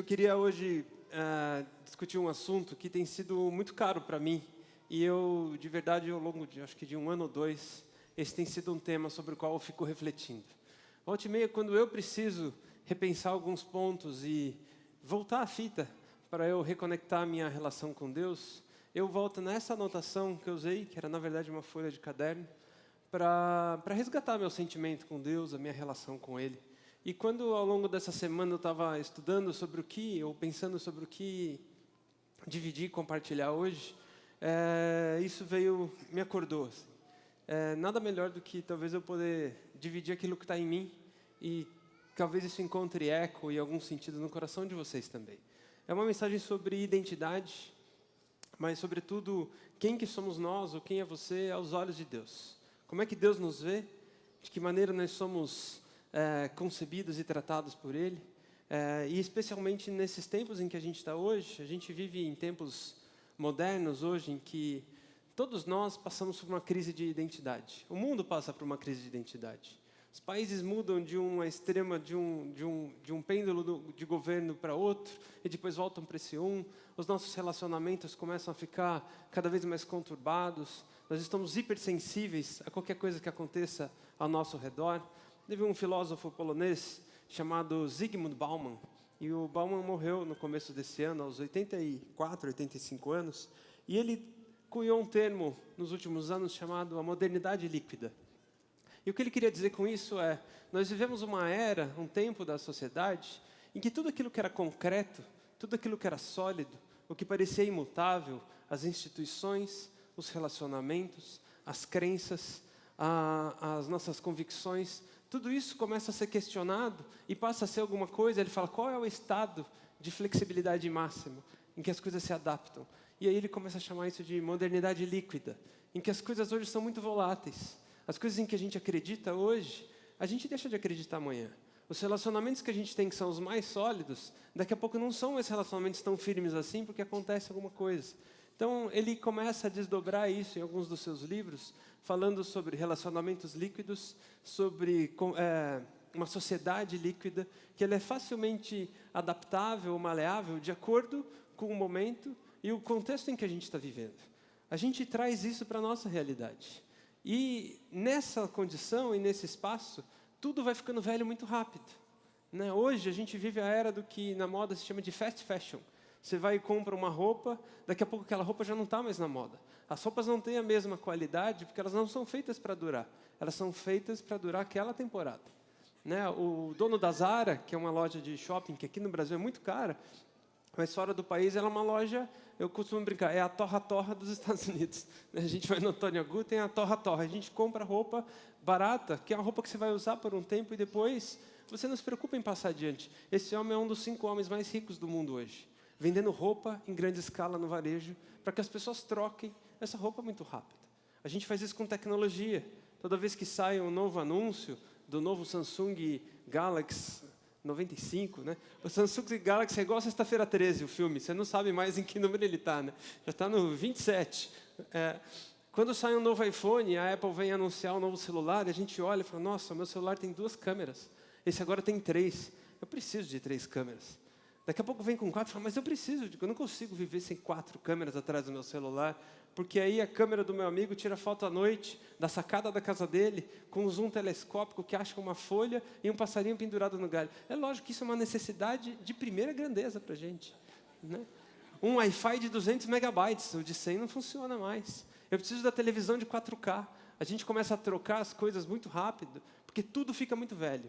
Eu queria hoje discutir um assunto que tem sido muito caro para mim. E eu, de verdade, ao longo de, acho que de 1 ano ou 2, esse tem sido um tema sobre o qual eu fico refletindo. Volta e meia, quando eu preciso repensar alguns pontos e voltar à fita para eu reconectar a minha relação com Deus, eu volto nessa anotação que eu usei, que era na verdade uma folha de caderno, para resgatar meu sentimento com Deus, a minha relação com Ele. E quando ao longo dessa semana eu estava estudando sobre o que, ou pensando sobre o que dividir e compartilhar hoje, isso veio, me acordou. Assim. Nada melhor do que talvez eu poder dividir aquilo que está em mim e talvez isso encontre eco e algum sentido no coração de vocês também. É uma mensagem sobre identidade, mas sobretudo quem que somos nós ou quem é você aos olhos de Deus. Como é que Deus nos vê? De que maneira nós somos concebidos e tratados por Ele? E especialmente nesses tempos em que a gente está hoje, a gente vive em tempos modernos hoje em que todos nós passamos por uma crise de identidade. O mundo passa por uma crise de identidade. Os países mudam de uma extrema, de um pêndulo de governo para outro, e depois voltam para esse um. Os nossos relacionamentos começam a ficar cada vez mais conturbados. Nós estamos hipersensíveis a qualquer coisa que aconteça ao nosso redor. Teve um filósofo polonês chamado Zygmunt Bauman, e o Bauman morreu no começo desse ano, aos 84, 85 anos, e ele cunhou um termo nos últimos anos chamado a modernidade líquida. E o que ele queria dizer com isso é, nós vivemos uma era, um tempo da sociedade, em que tudo aquilo que era concreto, tudo aquilo que era sólido, o que parecia imutável, as instituições, os relacionamentos, as crenças, as nossas convicções, tudo isso começa a ser questionado e passa a ser alguma coisa. Ele fala, qual é o estado de flexibilidade máximo em que as coisas se adaptam? E aí ele começa a chamar isso de modernidade líquida, em que as coisas hoje são muito voláteis. As coisas em que a gente acredita hoje, a gente deixa de acreditar amanhã. Os relacionamentos que a gente tem, que são os mais sólidos, daqui a pouco não são esses relacionamentos tão firmes assim, porque acontece alguma coisa. Então, ele começa a desdobrar isso em alguns dos seus livros, falando sobre relacionamentos líquidos, sobre uma sociedade líquida, que ela é facilmente adaptável, maleável, de acordo com o momento e o contexto em que a gente está vivendo. A gente traz isso para a nossa realidade. E nessa condição e nesse espaço, tudo vai ficando velho muito rápido. Né? Hoje, a gente vive a era do que na moda se chama de fast fashion. Você vai e compra uma roupa, daqui a pouco aquela roupa já não está mais na moda. As roupas não têm a mesma qualidade, porque elas não são feitas para durar. Elas são feitas para durar aquela temporada. Né? O dono da Zara, que é uma loja de shopping, que aqui no Brasil é muito cara, mas fora do país ela é uma loja, eu costumo brincar, é a torra-torra dos Estados Unidos. A gente vai no Antônio Agu, tem a torra-torra. A gente compra roupa barata, que é uma roupa que você vai usar por um tempo e depois você não se preocupa em passar adiante. Esse homem é um dos 5 homens mais ricos do mundo hoje, vendendo roupa em grande escala no varejo, para que as pessoas troquem essa roupa muito rápido. A gente faz isso com tecnologia. Toda vez que sai um novo anúncio do novo Samsung Galaxy 95, né? O Samsung Galaxy é igual Sexta-feira 13, o filme. Você não sabe mais em que número ele está, né? Já está no 27. Quando sai um novo iPhone, a Apple vem anunciar um novo celular, e a gente olha e fala, nossa, meu celular tem 2 câmeras. Esse agora tem 3. Eu preciso de 3 câmeras. Daqui a pouco vem com 4 e fala, mas eu preciso, eu não consigo viver sem 4 câmeras atrás do meu celular, porque aí a câmera do meu amigo tira foto à noite, da sacada da casa dele, com um zoom telescópico que acha uma folha e um passarinho pendurado no galho. É lógico que isso é uma necessidade de primeira grandeza para a gente. Né? Um Wi-Fi de 200 megabytes, o de 100 não funciona mais. Eu preciso da televisão de 4K. A gente começa a trocar as coisas muito rápido, porque tudo fica muito velho.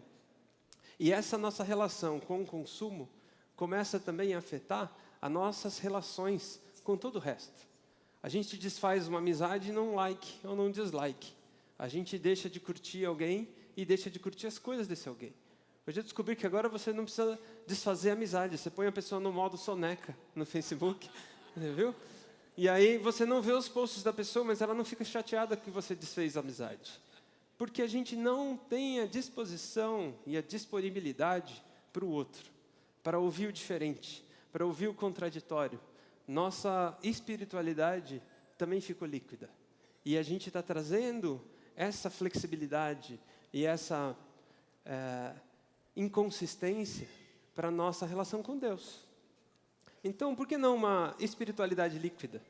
E essa nossa relação com o consumo começa também a afetar as nossas relações com todo o resto. A gente desfaz uma amizade num like ou num dislike. A gente deixa de curtir alguém e deixa de curtir as coisas desse alguém. Hoje eu descobri que agora você não precisa desfazer a amizade. Você põe a pessoa no modo soneca no Facebook, viu? E aí você não vê os posts da pessoa, mas ela não fica chateada que você desfez a amizade. Porque a gente não tem a disposição e a disponibilidade para o outro, para ouvir o diferente, para ouvir o contraditório. Nossa espiritualidade também ficou líquida. E a gente está trazendo essa flexibilidade e essa inconsistência para a nossa relação com Deus. Então, por que não uma espiritualidade líquida?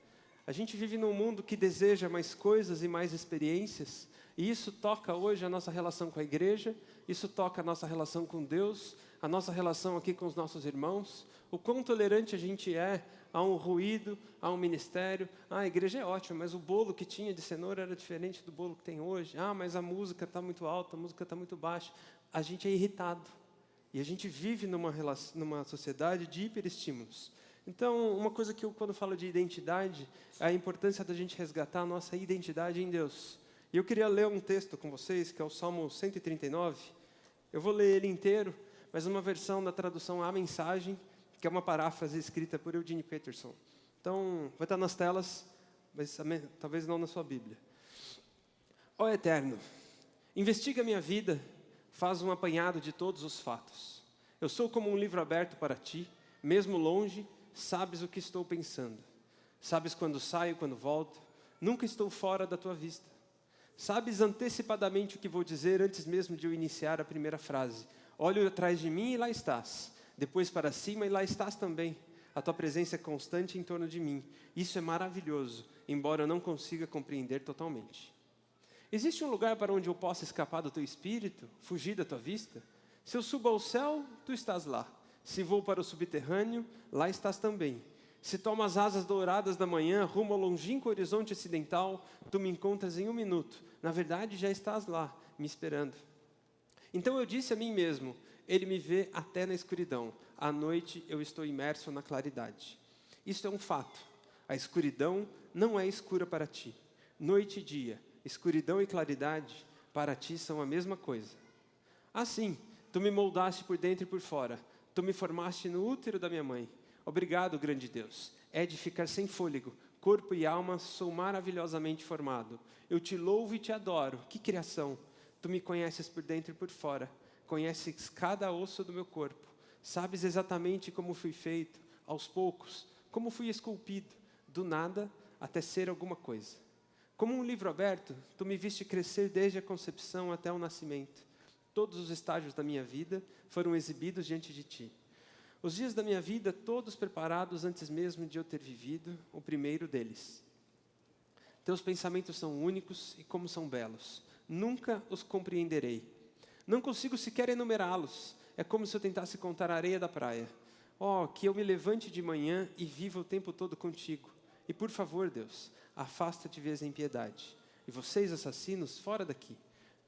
A gente vive num mundo que deseja mais coisas e mais experiências, e isso toca hoje a nossa relação com a igreja, isso toca a nossa relação com Deus, a nossa relação aqui com os nossos irmãos, o quão tolerante a gente é a um ruído, a um ministério. A igreja é ótima, mas o bolo que tinha de cenoura era diferente do bolo que tem hoje. Mas a música está muito alta, a música está muito baixa. A gente é irritado. E a gente vive numa sociedade de hiperestímulos. Então, uma coisa que eu, quando falo de identidade, é a importância da gente resgatar a nossa identidade em Deus. E eu queria ler um texto com vocês, que é o Salmo 139. Eu vou ler ele inteiro, mas uma versão da tradução A Mensagem, que é uma paráfrase escrita por Eugene Peterson. Então, vai estar nas telas, mas talvez não na sua Bíblia. Ó Eterno, investiga minha vida, faz um apanhado de todos os fatos. Eu sou como um livro aberto para ti, mesmo longe, sabes o que estou pensando. Sabes quando saio, quando volto, nunca estou fora da tua vista. Sabes antecipadamente o que vou dizer antes mesmo de eu iniciar a primeira frase. Olho atrás de mim e lá estás. Depois para cima e lá estás também. A tua presença é constante em torno de mim. Isso é maravilhoso, embora eu não consiga compreender totalmente. Existe um lugar para onde eu possa escapar do teu espírito, fugir da tua vista? Se eu subo ao céu, tu estás lá. Se vou para o subterrâneo, lá estás também. Se tomo as asas douradas da manhã, rumo ao longínquo horizonte ocidental, tu me encontras em 1 minuto. Na verdade, já estás lá, me esperando. Então eu disse a mim mesmo, ele me vê até na escuridão. À noite eu estou imerso na claridade. Isso é um fato. A escuridão não é escura para ti. Noite e dia, escuridão e claridade, para ti são a mesma coisa. Assim, tu me moldaste por dentro e por fora. Tu me formaste no útero da minha mãe. Obrigado, grande Deus. É de ficar sem fôlego. Corpo e alma sou maravilhosamente formado. Eu te louvo e te adoro. Que criação! Tu me conheces por dentro e por fora. Conheces cada osso do meu corpo. Sabes exatamente como fui feito, aos poucos, como fui esculpido, do nada até ser alguma coisa. Como um livro aberto, tu me viste crescer desde a concepção até o nascimento. Todos os estágios da minha vida foram exibidos diante de ti. Os dias da minha vida, todos preparados antes mesmo de eu ter vivido o primeiro deles. Teus pensamentos são únicos e como são belos. Nunca os compreenderei. Não consigo sequer enumerá-los. É como se eu tentasse contar a areia da praia. Que eu me levante de manhã e viva o tempo todo contigo. E por favor, Deus, afasta-te vez em piedade. E vocês, assassinos, fora daqui.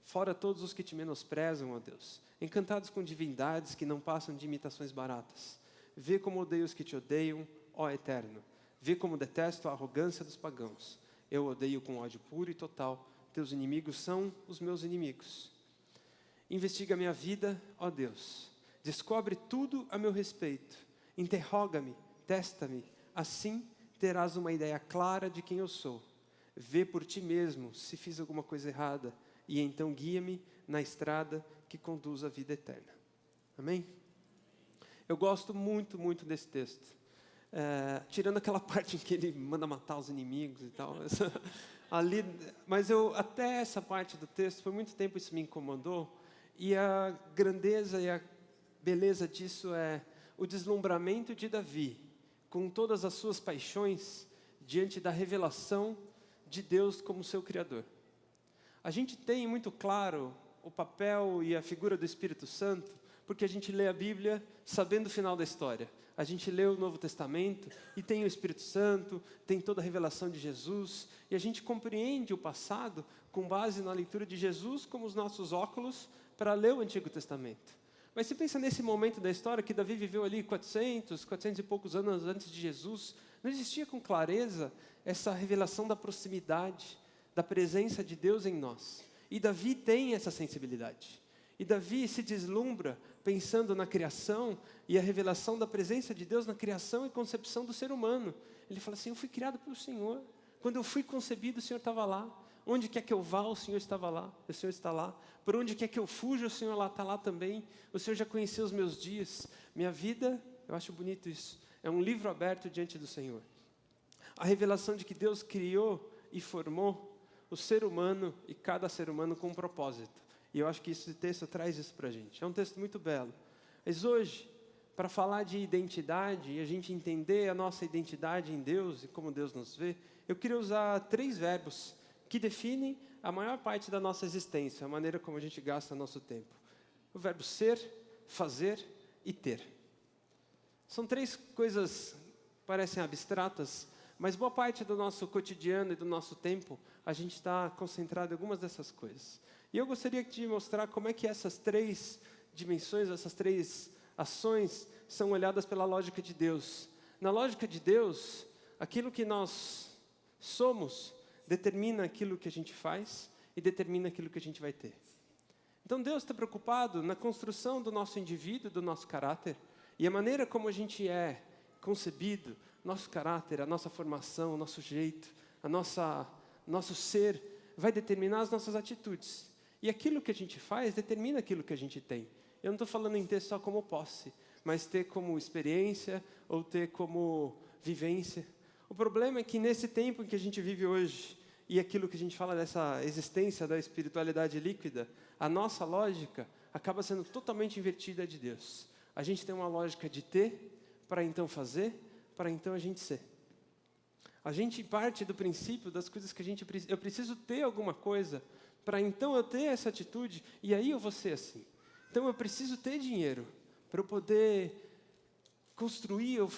Fora todos os que te menosprezam, ó Deus. Encantados com divindades que não passam de imitações baratas. Vê como odeio os que te odeiam, ó Eterno. Vê como detesto a arrogância dos pagãos. Eu odeio com ódio puro e total. Teus inimigos são os meus inimigos. Investiga minha vida, ó Deus. Descobre tudo a meu respeito. Interroga-me, testa-me. Assim terás uma ideia clara de quem eu sou. Vê por ti mesmo se fiz alguma coisa errada. E então guia-me na estrada que conduz à vida eterna. Amém? Eu gosto muito, muito desse texto. Tirando aquela parte em que ele manda matar os inimigos e tal. Mas até essa parte do texto, por muito tempo isso me incomodou. E a grandeza e a beleza disso é o deslumbramento de Davi, com todas as suas paixões, diante da revelação de Deus como seu Criador. A gente tem muito claro o papel e a figura do Espírito Santo, porque a gente lê a Bíblia sabendo o final da história. A gente lê o Novo Testamento e tem o Espírito Santo, tem toda a revelação de Jesus, e a gente compreende o passado com base na leitura de Jesus como os nossos óculos para ler o Antigo Testamento. Mas se pensa nesse momento da história que Davi viveu ali 400 e poucos anos antes de Jesus, não existia com clareza essa revelação da proximidade, da presença de Deus em nós. E Davi tem essa sensibilidade. E Davi se deslumbra pensando na criação e a revelação da presença de Deus na criação e concepção do ser humano. Ele fala assim, eu fui criado pelo Senhor. Quando eu fui concebido, o Senhor estava lá. Onde quer que eu vá, o Senhor estava lá. O Senhor está lá. Por onde quer que eu fuja, o Senhor lá está lá também. O Senhor já conheceu os meus dias. Minha vida, eu acho bonito isso, é um livro aberto diante do Senhor. A revelação de que Deus criou e formou o ser humano e cada ser humano com um propósito. E eu acho que esse texto traz isso para a gente. É um texto muito belo. Mas hoje, para falar de identidade e a gente entender a nossa identidade em Deus e como Deus nos vê, eu queria usar 3 verbos que definem a maior parte da nossa existência, a maneira como a gente gasta nosso tempo. O verbo ser, fazer e ter. São 3 coisas que parecem abstratas, mas boa parte do nosso cotidiano e do nosso tempo, a gente está concentrado em algumas dessas coisas. E eu gostaria de mostrar como é que essas 3 dimensões, essas 3 ações são olhadas pela lógica de Deus. Na lógica de Deus, aquilo que nós somos determina aquilo que a gente faz e determina aquilo que a gente vai ter. Então Deus está preocupado na construção do nosso indivíduo, do nosso caráter, e a maneira como a gente é concebido, nosso caráter, a nossa formação, o nosso jeito, nosso ser, vai determinar as nossas atitudes. E aquilo que a gente faz determina aquilo que a gente tem. Eu não estou falando em ter só como posse, mas ter como experiência ou ter como vivência. O problema é que nesse tempo em que a gente vive hoje, e aquilo que a gente fala dessa existência da espiritualidade líquida, a nossa lógica acaba sendo totalmente invertida de Deus. A gente tem uma lógica de ter, para então fazer, para então a gente ser. A gente parte do princípio das coisas que eu preciso ter alguma coisa, para então eu ter essa atitude, e aí eu vou ser assim. Então eu preciso ter dinheiro, para eu poder construir ou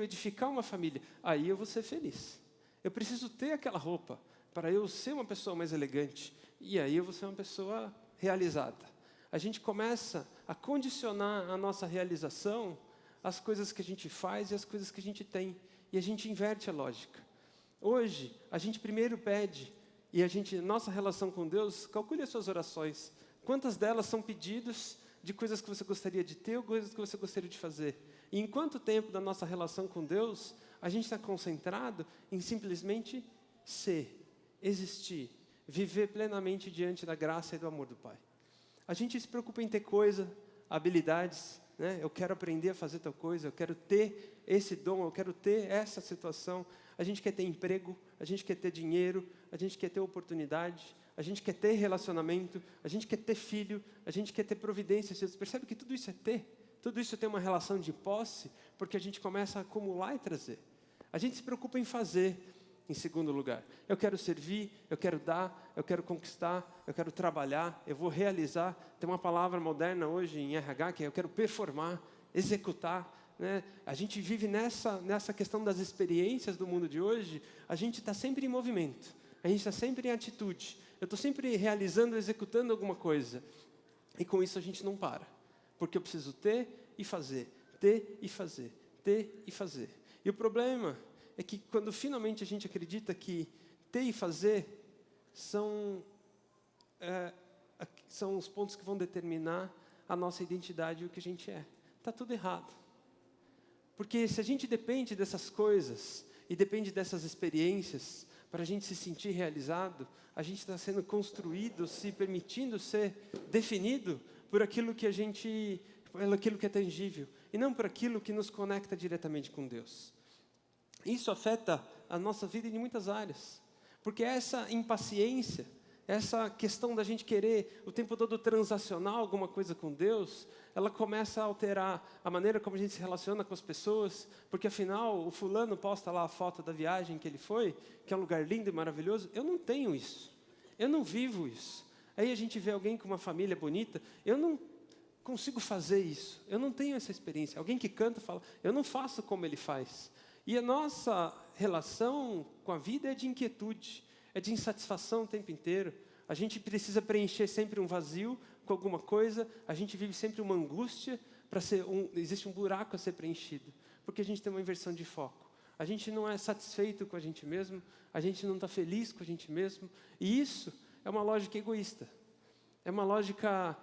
edificar uma família. Aí eu vou ser feliz. Eu preciso ter aquela roupa, para eu ser uma pessoa mais elegante, e aí eu vou ser uma pessoa realizada. A gente começa a condicionar a nossa realização às coisas que a gente faz e às coisas que a gente tem. E a gente inverte a lógica. Hoje, a gente primeiro pede, e nossa relação com Deus, calcule as suas orações. Quantas delas são pedidos de coisas que você gostaria de ter ou coisas que você gostaria de fazer? E em quanto tempo da nossa relação com Deus, a gente está concentrado em simplesmente ser, existir, viver plenamente diante da graça e do amor do Pai? A gente se preocupa em ter coisa, habilidades, né? Eu quero aprender a fazer tal coisa, eu quero ter esse dom, eu quero ter essa situação. A gente quer ter emprego, a gente quer ter dinheiro, a gente quer ter oportunidade, a gente quer ter relacionamento, a gente quer ter filho, a gente quer ter providência. Você percebe que tudo isso é ter? Tudo isso tem uma relação de posse, porque a gente começa a acumular e trazer. A gente se preocupa em fazer, em segundo lugar. Eu quero servir, eu quero dar, eu quero conquistar, eu quero trabalhar, eu vou realizar. Tem uma palavra moderna hoje em RH que é eu quero performar, executar. Né? A gente vive nessa questão das experiências do mundo de hoje, a gente está sempre em movimento, a gente está sempre em atitude. Eu estou sempre realizando, executando alguma coisa. E com isso a gente não para. Porque eu preciso ter e fazer, ter e fazer, ter e fazer. E o problema é que quando finalmente a gente acredita que ter e fazer são os pontos que vão determinar a nossa identidade e o que a gente é. Está tudo errado. Porque se a gente depende dessas coisas e depende dessas experiências para a gente se sentir realizado, a gente está sendo construído, se permitindo ser definido por aquilo que aquilo que é tangível, e não por aquilo que nos conecta diretamente com Deus. Isso afeta a nossa vida em muitas áreas, porque essa impaciência, essa questão da gente querer o tempo todo transacionar alguma coisa com Deus, ela começa a alterar a maneira como a gente se relaciona com as pessoas, porque afinal o fulano posta lá a foto da viagem que ele foi, que é um lugar lindo e maravilhoso. Eu não tenho isso, eu não vivo isso. Aí a gente vê alguém com uma família bonita, eu não consigo fazer isso, eu não tenho essa experiência. Alguém que canta fala, eu não faço como ele faz. E a nossa relação com a vida é de inquietude, é de insatisfação o tempo inteiro. A gente precisa preencher sempre um vazio com alguma coisa, a gente vive sempre uma angústia, existe um buraco a ser preenchido, porque a gente tem uma inversão de foco. A gente não é satisfeito com a gente mesmo, a gente não está feliz com a gente mesmo, e isso é uma lógica egoísta, é uma lógica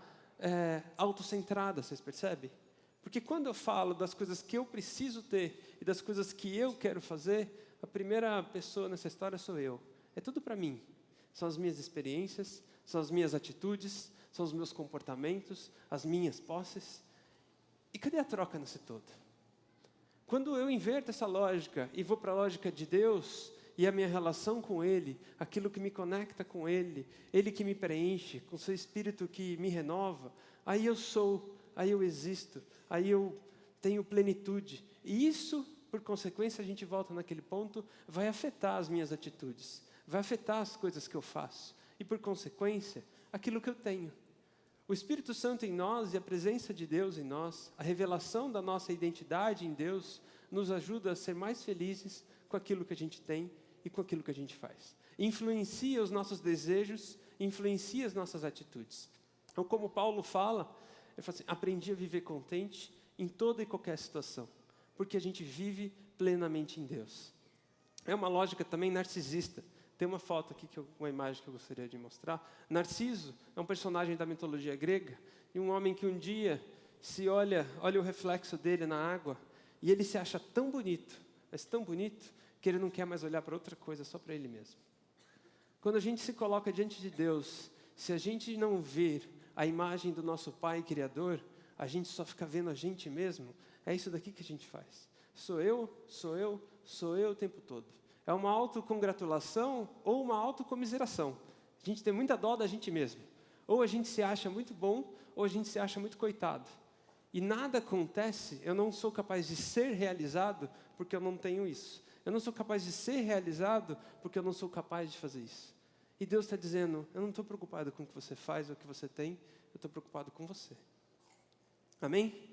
autocentrada, vocês percebem? Porque quando eu falo das coisas que eu preciso ter e das coisas que eu quero fazer, a primeira pessoa nessa história sou eu. É tudo para mim. São as minhas experiências, são as minhas atitudes, são os meus comportamentos, as minhas posses. E cadê a troca nesse todo? Quando eu inverto essa lógica e vou para a lógica de Deus e a minha relação com Ele, aquilo que me conecta com Ele, Ele que me preenche, com seu Espírito que me renova, aí eu sou aí eu existo, aí eu tenho plenitude. E isso, por consequência, a gente volta naquele ponto, vai afetar as minhas atitudes, vai afetar as coisas que eu faço. E, por consequência, aquilo que eu tenho. O Espírito Santo em nós e a presença de Deus em nós, a revelação da nossa identidade em Deus, nos ajuda a ser mais felizes com aquilo que a gente tem e com aquilo que a gente faz. Influencia os nossos desejos, influencia as nossas atitudes. Então, como Paulo fala, ele fala assim, aprendi a viver contente em toda e qualquer situação, porque a gente vive plenamente em Deus. É uma lógica também narcisista. Tem uma foto aqui, uma imagem que eu gostaria de mostrar. Narciso é um personagem da mitologia grega, e um homem que um dia se olha o reflexo dele na água, e ele se acha tão bonito, mas tão bonito, que ele não quer mais olhar para outra coisa, só para ele mesmo. Quando a gente se coloca diante de Deus, se a gente não ver a imagem do nosso Pai Criador, a gente só fica vendo a gente mesmo, é isso daqui que a gente faz. Sou eu o tempo todo. É uma autocongratulação ou uma autocomiseração. A gente tem muita dó da gente mesmo. Ou a gente se acha muito bom, ou a gente se acha muito coitado. E nada acontece, eu não sou capaz de ser realizado porque eu não tenho isso. Eu não sou capaz de ser realizado porque eu não sou capaz de fazer isso. E Deus está dizendo, eu não estou preocupado com o que você faz ou o que você tem, eu estou preocupado com você. Amém?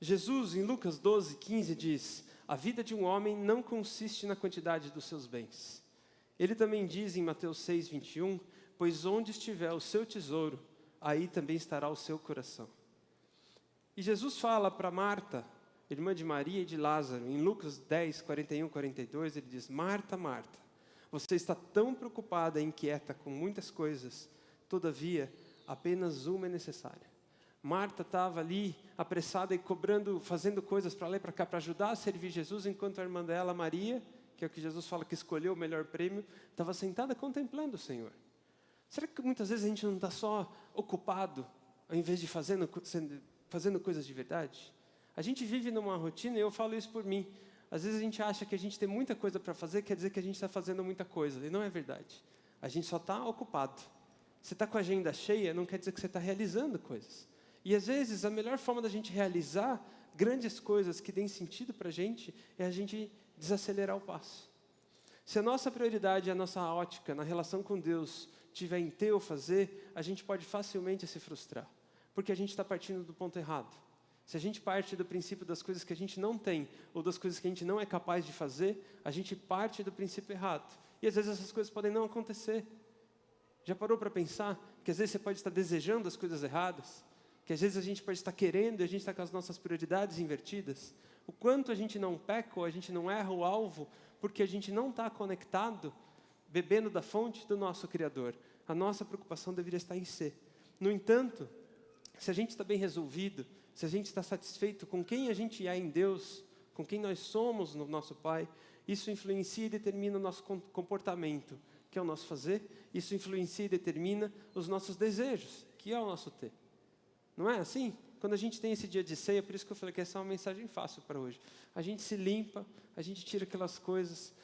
Jesus, em Lucas 12:15, diz, a vida de um homem não consiste na quantidade dos seus bens. Ele também diz em Mateus 6:21, pois onde estiver o seu tesouro, aí também estará o seu coração. E Jesus fala para Marta, irmã de Maria e de Lázaro, em Lucas 10:41-42, ele diz, Marta, Marta, você está tão preocupada e inquieta com muitas coisas, todavia, apenas uma é necessária. Marta estava ali, apressada e fazendo coisas para lá e para cá, para ajudar a servir Jesus, enquanto a irmã dela, Maria, que é o que Jesus fala que escolheu o melhor prêmio, estava sentada contemplando o Senhor. Será que muitas vezes a gente não está só ocupado, ao invés de fazendo coisas de verdade? A gente vive numa rotina, e eu falo isso por mim, às vezes a gente acha que a gente tem muita coisa para fazer, quer dizer que a gente está fazendo muita coisa, e não é verdade. A gente só está ocupado. Você está com a agenda cheia, não quer dizer que você está realizando coisas. E às vezes a melhor forma da gente realizar grandes coisas que têm sentido para a gente é a gente desacelerar o passo. Se a nossa prioridade, a nossa ótica na relação com Deus tiver em ter ou fazer, a gente pode facilmente se frustrar, porque a gente está partindo do ponto errado. Se a gente parte do princípio das coisas que a gente não tem, ou das coisas que a gente não é capaz de fazer, a gente parte do princípio errado. E às vezes essas coisas podem não acontecer. Já parou para pensar que às vezes você pode estar desejando as coisas erradas? Que às vezes a gente pode estar querendo e a gente está com as nossas prioridades invertidas? O quanto a gente não peca ou a gente não erra o alvo porque a gente não está conectado, bebendo da fonte do nosso Criador. A nossa preocupação deveria estar em ser. No entanto, se a gente está bem resolvido, se a gente está satisfeito com quem a gente é em Deus, com quem nós somos no nosso Pai, isso influencia e determina o nosso comportamento, que é o nosso fazer, isso influencia e determina os nossos desejos, que é o nosso ter. Não é assim? Quando a gente tem esse dia de ceia, por isso que eu falei que essa é uma mensagem fácil para hoje. A gente se limpa, a gente tira aquelas coisas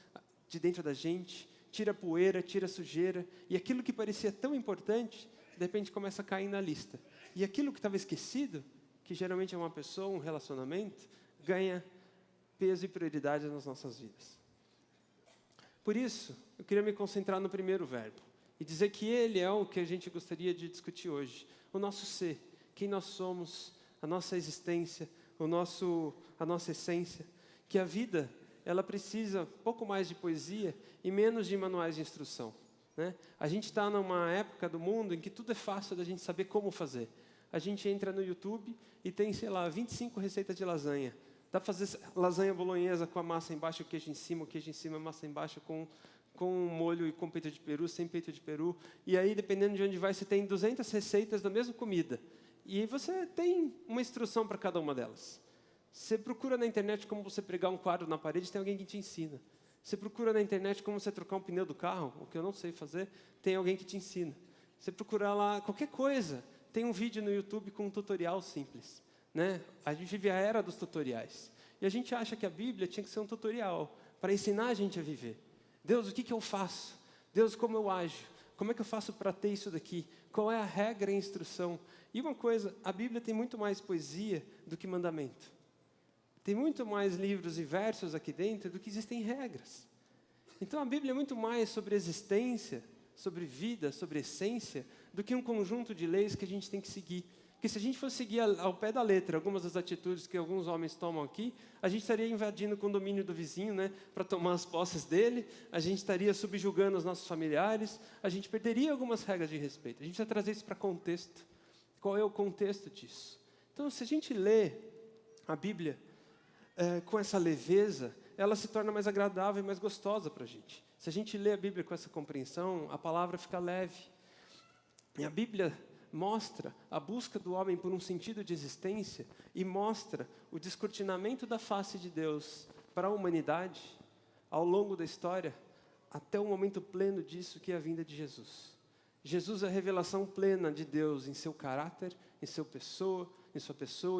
de dentro da gente, tira a poeira, tira a sujeira, e aquilo que parecia tão importante, de repente começa a cair na lista. E aquilo que estava esquecido, que geralmente é uma pessoa, um relacionamento, ganha peso e prioridade nas nossas vidas. Por isso, eu queria me concentrar no primeiro verbo, e dizer que ele é o que a gente gostaria de discutir hoje, o nosso ser. Quem nós somos, a nossa existência, a nossa essência, que a vida, ela precisa pouco mais de poesia e menos de manuais de instrução, né? A gente está numa época do mundo em que tudo é fácil da gente saber como fazer. A gente entra no YouTube e tem, 25 receitas de lasanha. Dá para fazer lasanha bolonhesa com a massa embaixo e o queijo em cima, a massa embaixo com molho e com peito de peru, sem peito de peru. E aí, dependendo de onde vai, você tem 200 receitas da mesma comida. E você tem uma instrução para cada uma delas. Você procura na internet como você pregar um quadro na parede, tem alguém que te ensina. Você procura na internet como você trocar um pneu do carro, o que eu não sei fazer, tem alguém que te ensina. Você procura lá qualquer coisa, tem um vídeo no YouTube com um tutorial simples, né? A gente vive a era dos tutoriais. E a gente acha que a Bíblia tinha que ser um tutorial para ensinar a gente a viver. Deus, o que eu faço? Deus, como eu ajo? Como é que eu faço para ter isso daqui? Qual é a regra e a instrução? E uma coisa, a Bíblia tem muito mais poesia do que mandamento. Tem muito mais livros e versos aqui dentro do que existem regras. Então a Bíblia é muito mais sobre existência, sobre vida, sobre essência, do que um conjunto de leis que a gente tem que seguir. Porque se a gente fosse seguir ao pé da letra algumas das atitudes que alguns homens tomam aqui, a gente estaria invadindo o condomínio do vizinho, né, para tomar as posses dele, a gente estaria subjugando os nossos familiares, a gente perderia algumas regras de respeito. A gente precisa trazer isso para contexto. Qual é o contexto disso? Então, se a gente lê a Bíblia com essa leveza, ela se torna mais agradável e mais gostosa para a gente. Se a gente lê a Bíblia com essa compreensão, a palavra fica leve. E a Bíblia mostra a busca do homem por um sentido de existência e mostra o descortinamento da face de Deus para a humanidade ao longo da história, até o momento pleno disso que é a vinda de Jesus. Jesus é a revelação plena de Deus em seu caráter, em sua pessoa,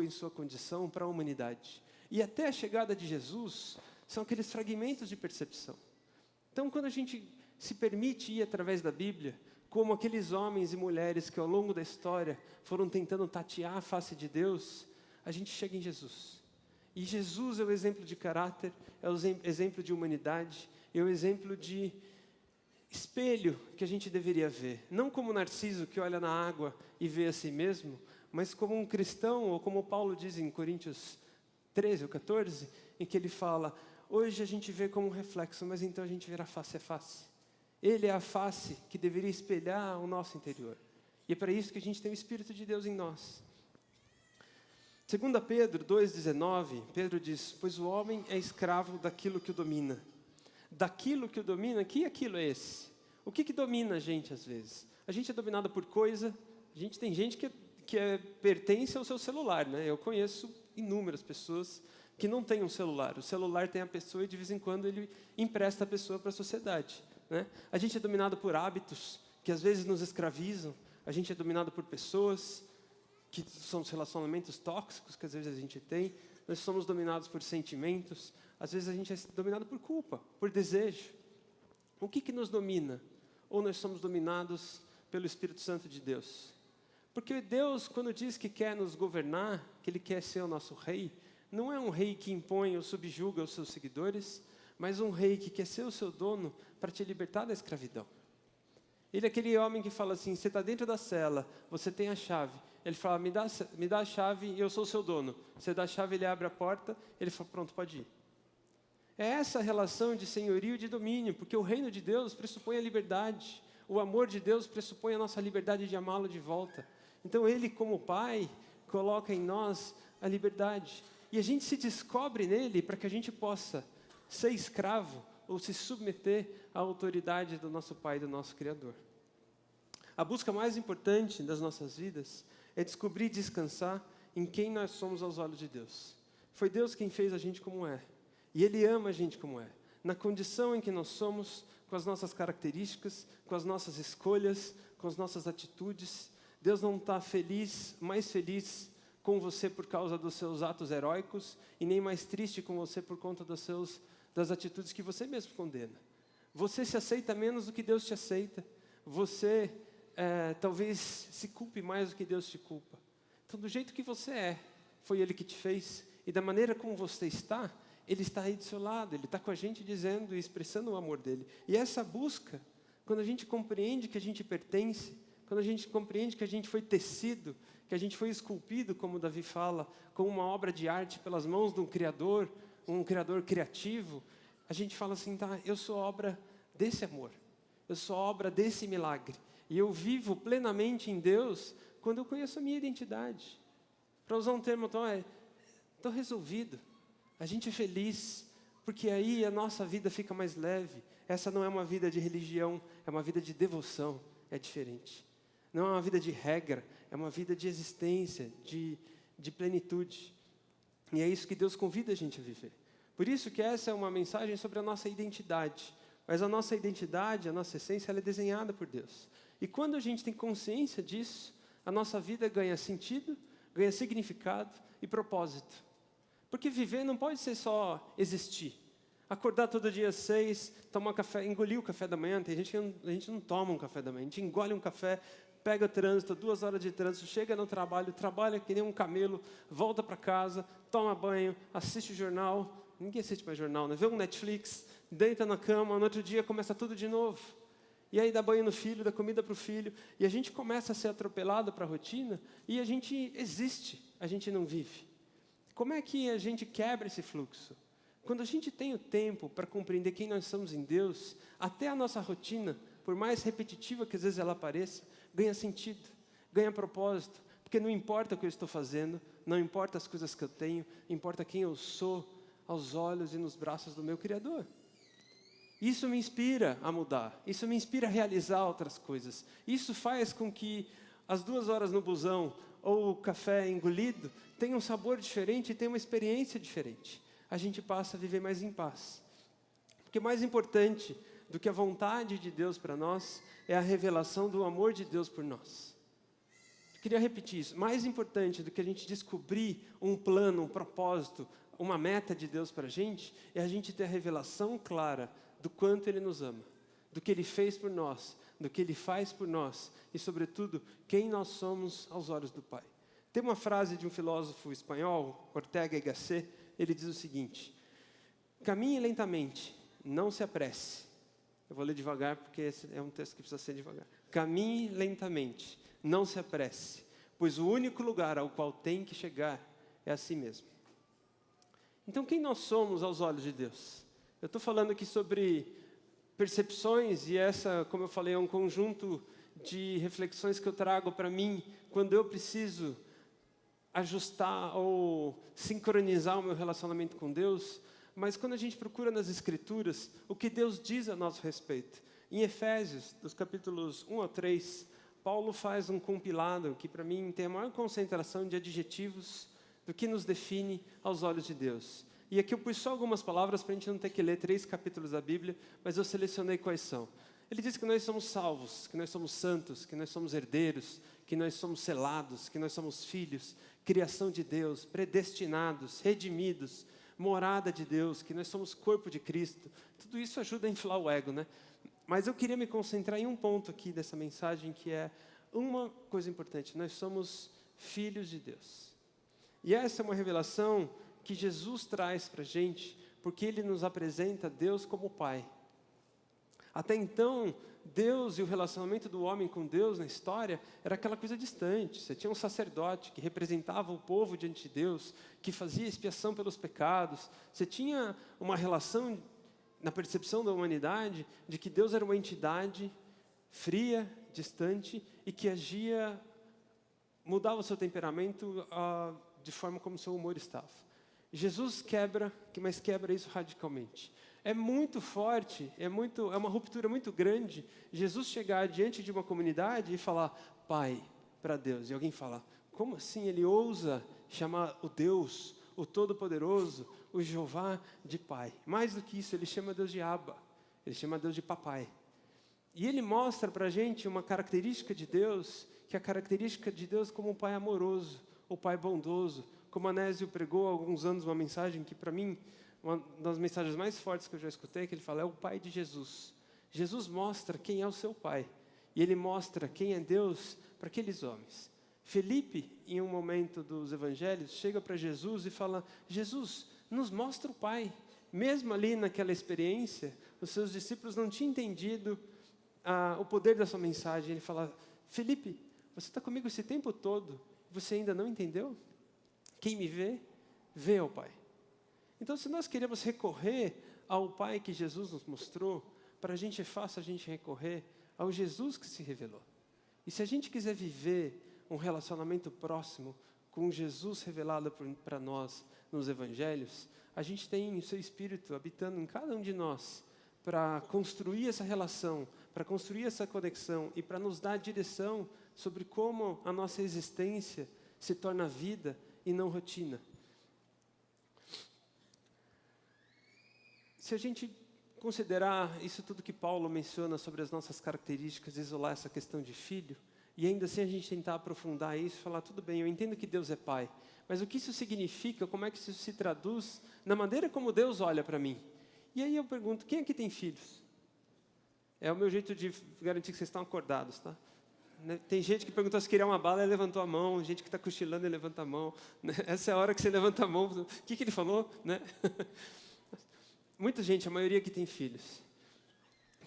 em sua condição para a humanidade. E até a chegada de Jesus são aqueles fragmentos de percepção. Então, quando a gente se permite ir através da Bíblia, como aqueles homens e mulheres que ao longo da história foram tentando tatear a face de Deus, a gente chega em Jesus. E Jesus é o exemplo de caráter, é o exemplo de humanidade, é o exemplo de espelho que a gente deveria ver. Não como Narciso que olha na água e vê a si mesmo, mas como um cristão, ou como Paulo diz em Coríntios 13 ou 14, em que ele fala, hoje a gente vê como um reflexo, mas então a gente verá face a face. Ele é a face que deveria espelhar o nosso interior. E é para isso que a gente tem o Espírito de Deus em nós. 2 Pedro 2,19, Pedro diz, pois o homem é escravo daquilo que o domina. Daquilo que o domina, que aquilo é esse? O que domina a gente às vezes? A gente é dominado por coisa, a gente tem gente que pertence ao seu celular, né? Eu conheço inúmeras pessoas que não têm um celular. O celular tem a pessoa e de vez em quando ele empresta a pessoa para a sociedade. Né? A gente é dominado por hábitos que às vezes nos escravizam. A gente é dominado por pessoas que são os relacionamentos tóxicos que às vezes a gente tem. Nós somos dominados por sentimentos. Às vezes a gente é dominado por culpa, por desejo. O que nos domina? Ou nós somos dominados pelo Espírito Santo de Deus? Porque Deus, quando diz que quer nos governar, que Ele quer ser o nosso rei, não é um rei que impõe ou subjuga os seus seguidores, mas um rei que quer ser o seu dono para te libertar da escravidão. Ele é aquele homem que fala assim, você está dentro da cela, você tem a chave. Ele fala, me dá a chave e eu sou o seu dono. Você dá a chave, ele abre a porta, ele fala, pronto, pode ir. É essa relação de senhorio e de domínio, porque o reino de Deus pressupõe a liberdade. O amor de Deus pressupõe a nossa liberdade de amá-lo de volta. Então Ele, como Pai, coloca em nós a liberdade. E a gente se descobre nele para que a gente possa ser escravo ou se submeter à autoridade do nosso Pai, do nosso Criador. A busca mais importante das nossas vidas é descobrir e descansar em quem nós somos aos olhos de Deus. Foi Deus quem fez a gente como é. E Ele ama a gente como é. Na condição em que nós somos, com as nossas características, com as nossas escolhas, com as nossas atitudes. Deus não está mais feliz com você por causa dos seus atos heróicos e nem mais triste com você por conta das atitudes que você mesmo condena. Você se aceita menos do que Deus te aceita. Você talvez se culpe mais do que Deus te culpa. Então, do jeito que você é, foi Ele que te fez. E da maneira como você está, Ele está aí do seu lado. Ele está com a gente dizendo e expressando o amor dEle. E essa busca, quando a gente compreende que a gente pertence, quando a gente compreende que a gente foi tecido, que a gente foi esculpido, como Davi fala, como uma obra de arte pelas mãos de um criador criativo, a gente fala assim, tá, eu sou obra desse amor, eu sou obra desse milagre, e eu vivo plenamente em Deus quando eu conheço a minha identidade. Para usar um termo, então, estou resolvido, a gente é feliz, porque aí a nossa vida fica mais leve. Essa não é uma vida de religião, é uma vida de devoção, é diferente. Não é uma vida de regra, é uma vida de existência, de plenitude. E é isso que Deus convida a gente a viver. Por isso que essa é uma mensagem sobre a nossa identidade. Mas a nossa identidade, a nossa essência, ela é desenhada por Deus. E quando a gente tem consciência disso, a nossa vida ganha sentido, ganha significado e propósito. Porque viver não pode ser só existir. Acordar todo dia às 6, tomar café, engolir o café da manhã. Tem gente que a gente não toma um café da manhã, a gente engole um café, pega trânsito, 2 horas de trânsito, chega no trabalho, trabalha que nem um camelo, volta para casa, toma banho, assiste o jornal. Ninguém assiste mais jornal, né? Vê um Netflix, deita na cama, no outro dia começa tudo de novo. E aí dá banho no filho, dá comida para o filho. E a gente começa a ser atropelado para a rotina e a gente existe, a gente não vive. Como é que a gente quebra esse fluxo? Quando a gente tem o tempo para compreender quem nós somos em Deus, até a nossa rotina, por mais repetitiva que às vezes ela pareça, ganha sentido, ganha propósito. Porque não importa o que eu estou fazendo, não importa as coisas que eu tenho, importa quem eu sou aos olhos e nos braços do meu Criador. Isso me inspira a mudar, isso me inspira a realizar outras coisas. Isso faz com que as 2 horas no busão ou o café engolido tenham um sabor diferente e tenham uma experiência diferente. A gente passa a viver mais em paz. Porque mais importante do que a vontade de Deus para nós é a revelação do amor de Deus por nós. Eu queria repetir isso. Mais importante do que a gente descobrir um plano, um propósito, uma meta de Deus para a gente, é a gente ter a revelação clara do quanto Ele nos ama, do que Ele fez por nós, do que Ele faz por nós e, sobretudo, quem nós somos aos olhos do Pai. Tem uma frase de um filósofo espanhol, Ortega y Gasset, ele diz o seguinte: caminhe lentamente, não se apresse. Eu vou ler devagar porque esse é um texto que precisa ser devagar. Caminhe lentamente, não se apresse, pois o único lugar ao qual tem que chegar é a si mesmo. Então, quem nós somos aos olhos de Deus? Eu estou falando aqui sobre percepções e essa, como eu falei, é um conjunto de reflexões que eu trago para mim quando eu preciso ajustar ou sincronizar o meu relacionamento com Deus. Mas quando a gente procura nas Escrituras o que Deus diz a nosso respeito, em Efésios, dos capítulos 1 a 3, Paulo faz um compilado que para mim tem a maior concentração de adjetivos do que nos define aos olhos de Deus. E aqui eu pus só algumas palavras para a gente não ter que ler 3 capítulos da Bíblia, mas eu selecionei quais são. Ele diz que nós somos salvos, que nós somos santos, que nós somos herdeiros, que nós somos selados, que nós somos filhos, criação de Deus, predestinados, redimidos, morada de Deus, que nós somos corpo de Cristo. Tudo isso ajuda a inflar o ego, né? Mas eu queria me concentrar em um ponto aqui dessa mensagem, que é uma coisa importante: nós somos filhos de Deus. E essa é uma revelação que Jesus traz para a gente, porque Ele nos apresenta Deus como Pai. Até então, Deus e o relacionamento do homem com Deus na história era aquela coisa distante. Você tinha um sacerdote que representava o povo diante de Deus, que fazia expiação pelos pecados. Você tinha uma relação, na percepção da humanidade, de que Deus era uma entidade fria, distante, e que agia, mudava o seu temperamento de forma como o seu humor estava. Jesus quebra, mas quebra isso radicalmente. É muito forte, é uma ruptura muito grande Jesus chegar diante de uma comunidade e falar Pai para Deus. E alguém fala, como assim ele ousa chamar o Deus, o Todo-Poderoso, o Jeová de Pai? Mais do que isso, ele chama Deus de Abba, ele chama Deus de Papai. E ele mostra para a gente uma característica de Deus, que é a característica de Deus como um Pai amoroso, o Pai bondoso. Como Anésio pregou há alguns anos uma mensagem que para mim, uma das mensagens mais fortes que eu já escutei, que ele fala, é o Pai de Jesus. Jesus mostra quem é o seu Pai. E ele mostra quem é Deus para aqueles homens. Felipe, em um momento dos evangelhos, chega para Jesus e fala, Jesus, nos mostra o Pai. Mesmo ali naquela experiência, os seus discípulos não tinham entendido o poder da sua mensagem. Ele fala, Felipe, você está comigo esse tempo todo, você ainda não entendeu? Quem me vê, vê ao Pai. Então, se nós queremos recorrer ao Pai que Jesus nos mostrou, para a gente é fácil a gente recorrer ao Jesus que se revelou. E se a gente quiser viver um relacionamento próximo com Jesus revelado para nós nos Evangelhos, a gente tem o seu Espírito habitando em cada um de nós para construir essa relação, para construir essa conexão e para nos dar direção sobre como a nossa existência se torna vida e não rotina. Se a gente considerar isso tudo que Paulo menciona sobre as nossas características, isolar essa questão de filho, e ainda assim a gente tentar aprofundar isso, falar, tudo bem, eu entendo que Deus é Pai, mas o que isso significa, como é que isso se traduz na maneira como Deus olha para mim? E aí eu pergunto, quem aqui tem filhos? É o meu jeito de garantir que vocês estão acordados, tá? Tem gente que perguntou se queria uma bala e levantou a mão, gente que está cochilando e levanta a mão. Essa é a hora que você levanta a mão. O que ele falou? Né? Muita gente, a maioria que tem filhos.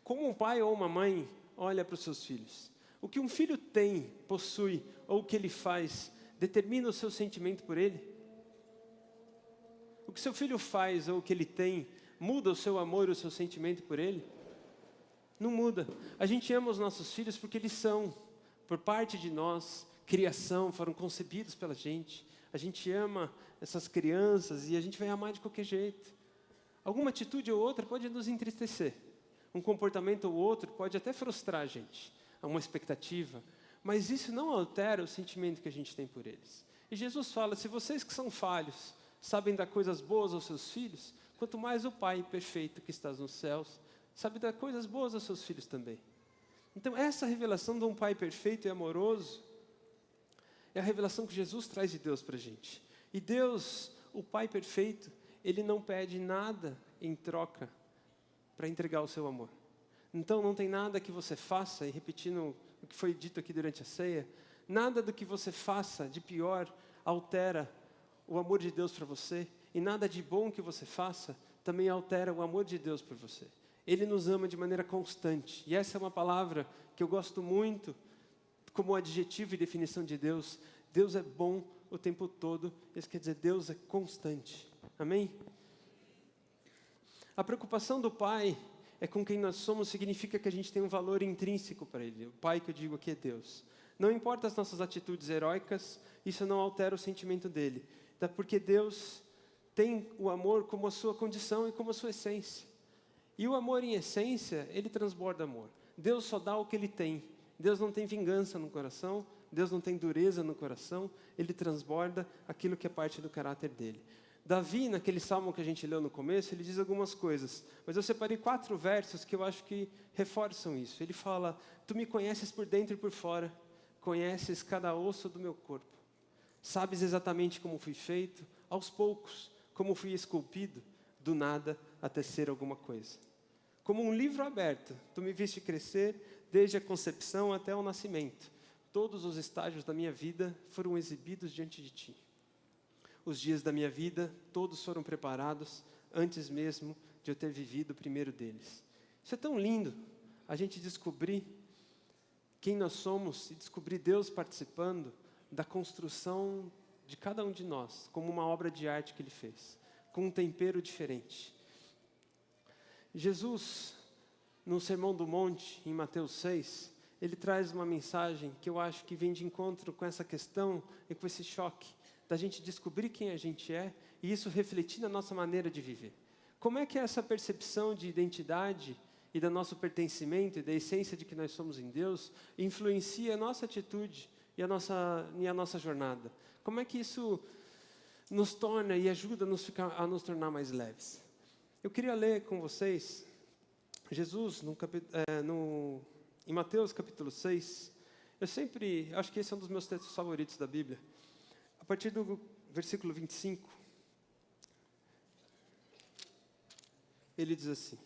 Como um pai ou uma mãe olha para os seus filhos? O que um filho tem, possui, ou o que ele faz, determina o seu sentimento por ele? O que seu filho faz ou o que ele tem, muda o seu amor e o seu sentimento por ele? Não muda. A gente ama os nossos filhos porque eles são, por parte de nós, criação, foram concebidos pela gente. A gente ama essas crianças e a gente vai amar de qualquer jeito. Alguma atitude ou outra pode nos entristecer. Um comportamento ou outro pode até frustrar a gente, uma expectativa. Mas isso não altera o sentimento que a gente tem por eles. E Jesus fala, se vocês que são falhos sabem dar coisas boas aos seus filhos, quanto mais o Pai perfeito que está nos céus sabe dar coisas boas aos seus filhos também. Então, essa revelação de um Pai perfeito e amoroso é a revelação que Jesus traz de Deus para a gente. E Deus, o Pai perfeito, Ele não pede nada em troca para entregar o seu amor. Então, não tem nada que você faça, e repetindo o que foi dito aqui durante a ceia, nada do que você faça de pior altera o amor de Deus para você, e nada de bom que você faça também altera o amor de Deus por você. Ele nos ama de maneira constante. E essa é uma palavra que eu gosto muito como adjetivo e definição de Deus. Deus é bom o tempo todo. Isso quer dizer, Deus é constante. Amém? A preocupação do Pai é com quem nós somos, significa que a gente tem um valor intrínseco para Ele. O Pai que eu digo aqui é Deus. Não importa as nossas atitudes heróicas, isso não altera o sentimento dEle. Até porque Deus tem o amor como a sua condição e como a sua essência. E o amor, em essência, ele transborda amor. Deus só dá o que Ele tem. Deus não tem vingança no coração, Deus não tem dureza no coração, Ele transborda aquilo que é parte do caráter dEle. Davi, naquele salmo que a gente leu no começo, ele diz algumas coisas, mas eu separei 4 versos que eu acho que reforçam isso. Ele fala, tu me conheces por dentro e por fora, conheces cada osso do meu corpo. Sabes exatamente como fui feito, aos poucos, como fui esculpido, do nada até ser alguma coisa. Como um livro aberto, tu me viste crescer desde a concepção até o nascimento. Todos os estágios da minha vida foram exibidos diante de ti. Os dias da minha vida, todos foram preparados antes mesmo de eu ter vivido o primeiro deles. Isso é tão lindo, a gente descobrir quem nós somos e descobrir Deus participando da construção de cada um de nós, como uma obra de arte que Ele fez, com um tempero diferente. Jesus, no Sermão do Monte, em Mateus 6, Ele traz uma mensagem que eu acho que vem de encontro com essa questão e com esse choque, da gente descobrir quem a gente é e isso refletir na nossa maneira de viver. Como é que essa percepção de identidade e do nosso pertencimento e da essência de que nós somos em Deus influencia a nossa atitude e a nossa jornada? Como é que isso nos torna e ajuda a nos tornar mais leves? Eu queria ler com vocês, Jesus, em Mateus capítulo 6, acho que esse é um dos meus textos favoritos da Bíblia. A partir do versículo 25, ele diz assim,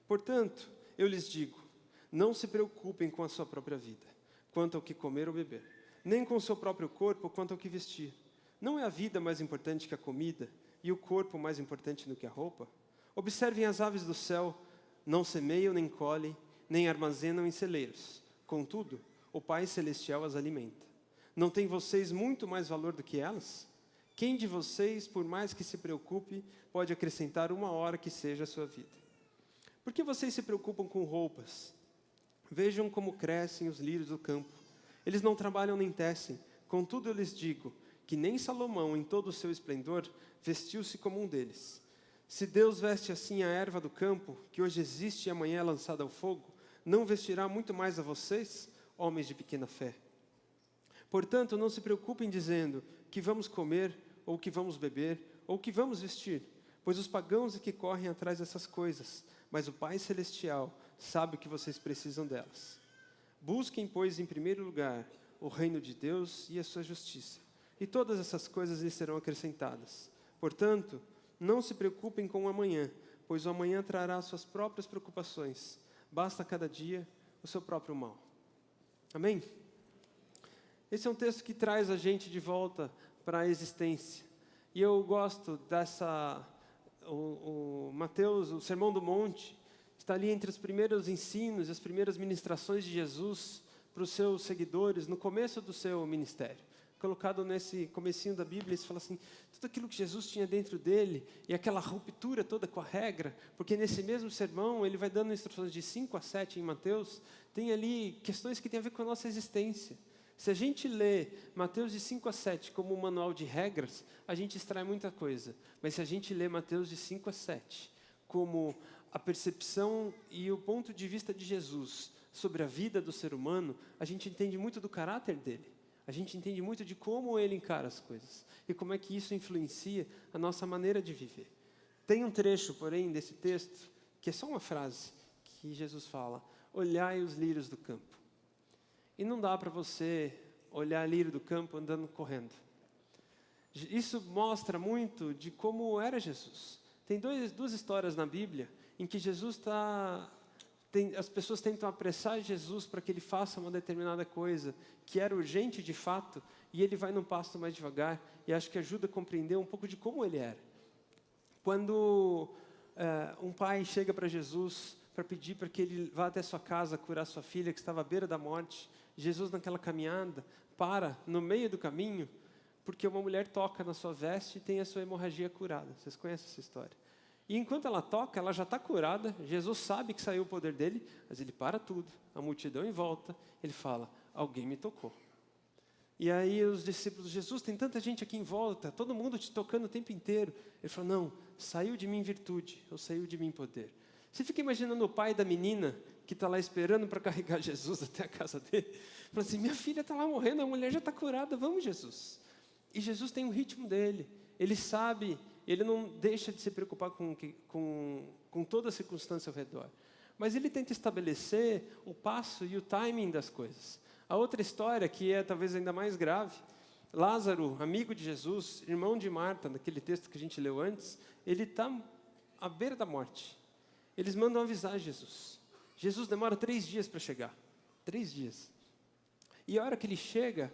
portanto, eu lhes digo, não se preocupem com a sua própria vida, quanto ao que comer ou beber, nem com o seu próprio corpo, quanto ao que vestir. Não é a vida mais importante que a comida, e o corpo mais importante do que a roupa? Observem as aves do céu, não semeiam, nem colhem, nem armazenam em celeiros. Contudo, o Pai Celestial as alimenta. Não tem vocês muito mais valor do que elas? Quem de vocês, por mais que se preocupe, pode acrescentar 1 hora que seja a sua vida? Por que vocês se preocupam com roupas? Vejam como crescem os lírios do campo. Eles não trabalham nem tecem. Contudo, eu lhes digo que nem Salomão, em todo o seu esplendor, vestiu-se como um deles. Se Deus veste assim a erva do campo, que hoje existe e amanhã é lançada ao fogo, não vestirá muito mais a vocês, homens de pequena fé? Portanto, não se preocupem dizendo que vamos comer, ou que vamos beber, ou que vamos vestir, pois os pagãos é que correm atrás dessas coisas, mas o Pai Celestial sabe o que vocês precisam delas. Busquem, pois, em primeiro lugar, o reino de Deus e a sua justiça, e todas essas coisas lhes serão acrescentadas. Portanto, não se preocupem com o amanhã, pois o amanhã trará suas próprias preocupações. Basta cada dia o seu próprio mal. Amém? Esse é um texto que traz a gente de volta para a existência. E eu gosto dessa... O Mateus, o Sermão do Monte, está ali entre os primeiros ensinos, as primeiras ministrações de Jesus para os seus seguidores, no começo do seu ministério. Colocado nesse comecinho da Bíblia, ele fala assim, tudo aquilo que Jesus tinha dentro dele, e aquela ruptura toda com a regra, porque nesse mesmo sermão, ele vai dando instruções de 5 a 7 em Mateus, tem ali questões que têm a ver com a nossa existência. Se a gente lê Mateus de 5 a 7 como um manual de regras, a gente extrai muita coisa. Mas se a gente lê Mateus de 5 a 7 como a percepção e o ponto de vista de Jesus sobre a vida do ser humano, a gente entende muito do caráter dele. A gente entende muito de como ele encara as coisas. E como é que isso influencia a nossa maneira de viver. Tem um trecho, porém, desse texto, que é só uma frase, que Jesus fala, olhai os lírios do campo. E não dá para você olhar lírio do campo andando correndo. Isso mostra muito de como era Jesus. Tem duas histórias na Bíblia em que Jesus as pessoas tentam apressar Jesus para que ele faça uma determinada coisa que era urgente de fato, e ele vai num passo mais devagar, e acho que ajuda a compreender um pouco de como ele era. Quando um pai chega para Jesus para pedir para que ele vá até sua casa curar sua filha que estava à beira da morte, Jesus naquela caminhada para no meio do caminho, porque uma mulher toca na sua veste e tem a sua hemorragia curada. Vocês conhecem essa história? E enquanto ela toca, ela já está curada, Jesus sabe que saiu o poder dele, mas ele para tudo, a multidão em volta, ele fala, alguém me tocou. E aí os discípulos, Jesus, tem tanta gente aqui em volta, todo mundo te tocando o tempo inteiro. Ele falou, não, saiu de mim virtude, ou saiu de mim poder. Você fica imaginando o pai da menina que está lá esperando para carregar Jesus até a casa dele. Fala assim, minha filha está lá morrendo, a mulher já está curada, vamos Jesus. E Jesus tem um ritmo dele, ele sabe, ele não deixa de se preocupar com toda a circunstância ao redor. Mas ele tenta estabelecer o passo e o timing das coisas. A outra história, que é talvez ainda mais grave, Lázaro, amigo de Jesus, irmão de Marta, naquele texto que a gente leu antes, ele está à beira da morte. Eles mandam avisar Jesus. Jesus demora 3 dias para chegar. 3 dias. E a hora que ele chega,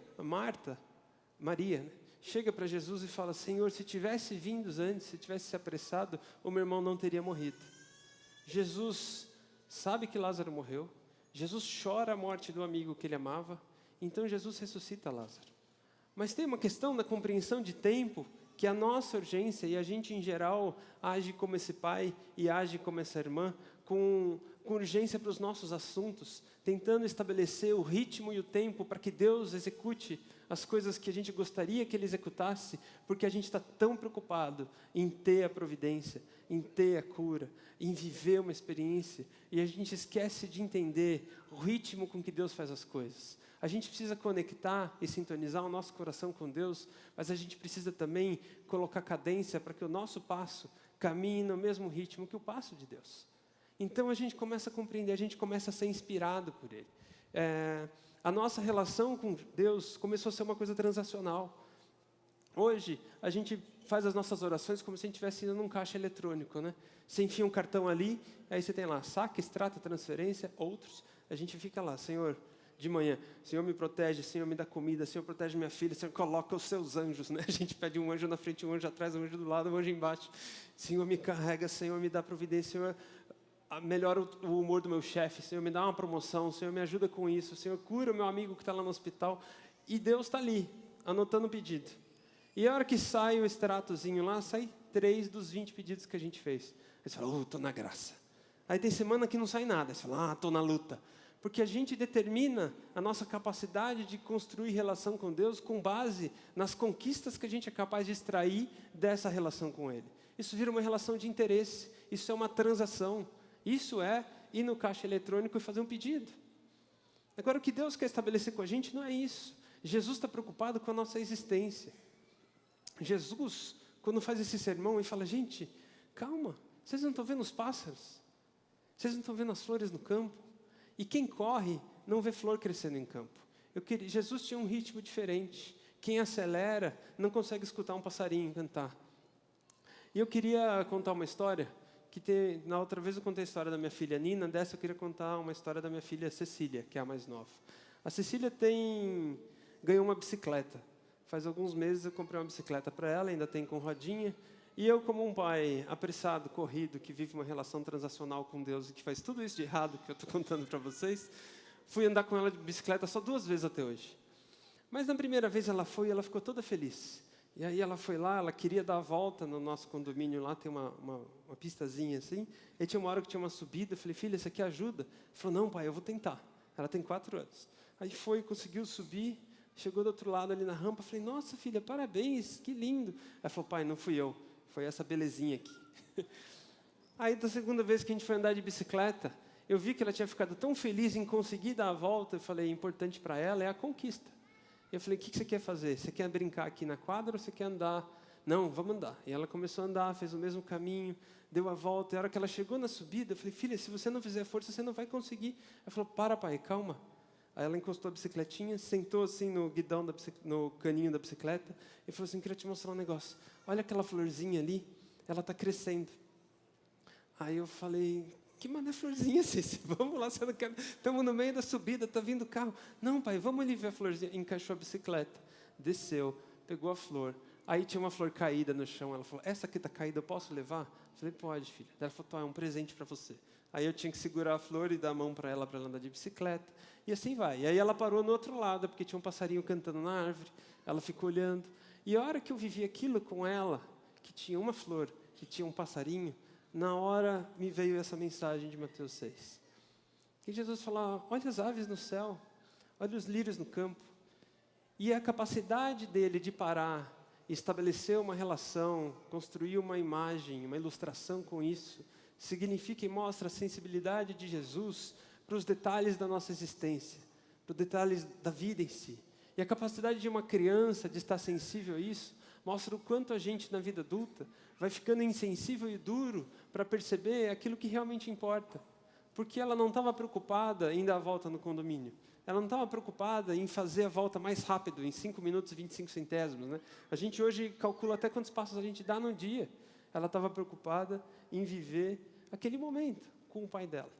Maria, né, chega para Jesus e fala, Senhor, se tivesse vindo antes, se tivesse se apressado, o meu irmão não teria morrido. Jesus sabe que Lázaro morreu. Jesus chora a morte do amigo que ele amava. Então Jesus ressuscita Lázaro. Mas tem uma questão da compreensão de tempo, que a nossa urgência, e a gente em geral age como esse pai e age como essa irmã, com urgência para os nossos assuntos, tentando estabelecer o ritmo e o tempo para que Deus execute as coisas que a gente gostaria que Ele executasse, porque a gente está tão preocupado em ter a providência, em ter a cura, em viver uma experiência, e a gente esquece de entender o ritmo com que Deus faz as coisas. A gente precisa conectar e sintonizar o nosso coração com Deus, mas a gente precisa também colocar cadência para que o nosso passo caminhe no mesmo ritmo que o passo de Deus. Então a gente começa a compreender, a gente começa a ser inspirado por Ele. A nossa relação com Deus começou a ser uma coisa transacional. Hoje, a gente faz as nossas orações como se a gente estivesse indo num caixa eletrônico, né? Você enfia um cartão ali, aí você tem lá, saque, extrato, transferência, outros. A gente fica lá, Senhor, de manhã, Senhor me protege, Senhor me dá comida, Senhor protege minha filha, Senhor coloca os seus anjos, né? A gente pede um anjo na frente, um anjo atrás, um anjo do lado, um anjo embaixo. Senhor me carrega, Senhor me dá providência, Senhor melhora o humor do meu chefe, Senhor me dá uma promoção, Senhor me ajuda com isso, Senhor cura o meu amigo que está lá no hospital. E Deus está ali, anotando o pedido. E a hora que sai o extratozinho lá, sai 3 dos 20 pedidos que a gente fez. Aí você fala, estou na graça. Aí tem semana que não sai nada, aí você fala, estou na luta. Porque a gente determina a nossa capacidade de construir relação com Deus com base nas conquistas que a gente é capaz de extrair dessa relação com Ele. Isso vira uma relação de interesse, isso é uma transação. Isso é ir no caixa eletrônico e fazer um pedido. Agora, o que Deus quer estabelecer com a gente não é isso. Jesus está preocupado com a nossa existência. Jesus, quando faz esse sermão, ele fala, gente, calma, vocês não estão vendo os pássaros? Vocês não estão vendo as flores no campo? E quem corre não vê flor crescendo em campo. Jesus tinha um ritmo diferente. Quem acelera não consegue escutar um passarinho cantar. E eu queria contar uma história na outra vez eu contei a história da minha filha Nina, dessa eu queria contar uma história da minha filha Cecília, que é a mais nova. A Cecília ganhou uma bicicleta. Faz alguns meses eu comprei uma bicicleta para ela, ainda tem com rodinha. E eu, como um pai apressado, corrido, que vive uma relação transacional com Deus e que faz tudo isso de errado que eu estou contando para vocês, fui andar com ela de bicicleta só 2 vezes até hoje. Mas na primeira vez ela foi e ela ficou toda feliz. E aí ela foi lá, ela queria dar a volta no nosso condomínio, lá tem uma pistazinha assim. E tinha uma hora que tinha uma subida, eu falei, filha, isso aqui ajuda? Ela falou, não pai, eu vou tentar. Ela tem 4 anos. Aí foi, conseguiu subir, chegou do outro lado ali na rampa, falei, nossa filha, parabéns, que lindo. Ela falou, pai, não fui eu, foi essa belezinha aqui. Aí da segunda vez que a gente foi andar de bicicleta, eu vi que ela tinha ficado tão feliz em conseguir dar a volta, eu falei, importante para ela é a conquista. Eu falei, o que você quer fazer? Você quer brincar aqui na quadra ou você quer andar? Não, vamos andar. E ela começou a andar, fez o mesmo caminho, deu a volta. E a hora que ela chegou na subida, eu falei, filha, se você não fizer força, você não vai conseguir. Ela falou, para pai, calma. Aí ela encostou a bicicletinha, sentou assim no guidão, no caninho da bicicleta, e falou assim, queria te mostrar um negócio. Olha aquela florzinha ali, ela está crescendo. Aí eu falei, que mané florzinha, Cícero? Vamos lá, você não quer... Estamos no meio da subida, está vindo o carro. Não, pai, vamos ali ver a florzinha. Encaixou a bicicleta, desceu, pegou a flor. Aí tinha uma flor caída no chão. Ela falou, essa aqui está caída, eu posso levar? Eu falei, pode, filha. Ela falou, é um presente para você. Aí eu tinha que segurar a flor e dar a mão para ela andar de bicicleta. E assim vai. E aí ela parou no outro lado, porque tinha um passarinho cantando na árvore. Ela ficou olhando. E a hora que eu vivi aquilo com ela, que tinha uma flor, que tinha um passarinho, na hora me veio essa mensagem de Mateus 6. E Jesus fala, olha as aves no céu, olha os lírios no campo. E a capacidade dele de parar, estabelecer uma relação, construir uma imagem, uma ilustração com isso, significa e mostra a sensibilidade de Jesus para os detalhes da nossa existência, para os detalhes da vida em si. E a capacidade de uma criança de estar sensível a isso, mostra o quanto a gente, na vida adulta, vai ficando insensível e duro para perceber aquilo que realmente importa. Porque ela não estava preocupada em dar a volta no condomínio. Ela não estava preocupada em fazer a volta mais rápido, em 5 minutos e 25 centésimos. Né? A gente hoje calcula até quantos passos a gente dá no dia. Ela estava preocupada em viver aquele momento com o pai dela.